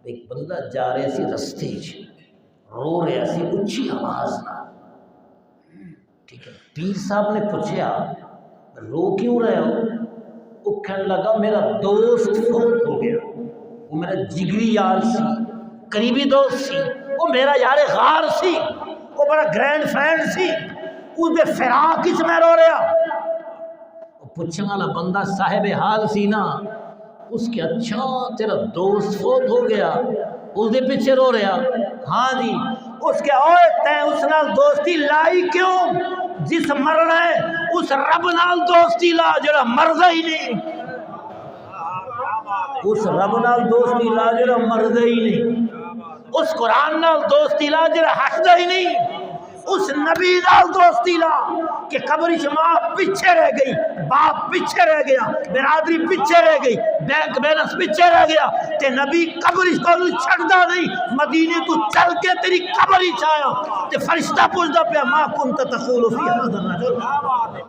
ایک بندہ جا رہے سی رستے رو رہا سی اچھی آواز نہ، ٹھیک ہے، پیر صاحب نے پوچھا رو کیوں رہے ہو؟ وہ کہنے لگا میرا دوست فوت ہو گیا، وہ میرا جگری یار سی، قریبی دوست سی، وہ میرا یار غار سی، وہ بڑا گرینڈ فرینڈ سی، اس دے فراق کس میں رو رہا؟ وہ پوچھنے والا بندہ صاحب حال سی نا، اس کے اچھا تیرا دوست فوت ہو گیا اس دے پیچھے رو رہا؟ ہاں جی۔ اس کے اوے تے اس نال دوستی لائی کیوں؟ جس مرنا ہے اس رب نال دوستی لا جڑا مردا ہی نہیں، اس رب نال دوستی لا جڑا مردا ہی نہیں، اس قرآن نال دوستی لا جڑا ہٹدا ہی نہیں، اس نبی نال دوستی لا کہ قبر ماں پیچھے رہ گئی، باپ پیچھے رہ گیا، برادری پیچھے رہ گئی، بینک بیلنس پیچھے رہ گیا، تے نبی قبر کو چھڑدا نہیں، مدینے تو چل کے تیری قبر ہی چھایا تے فرشتہ پوچھدا پیا ما کنت تقول فی ھذا الرجل۔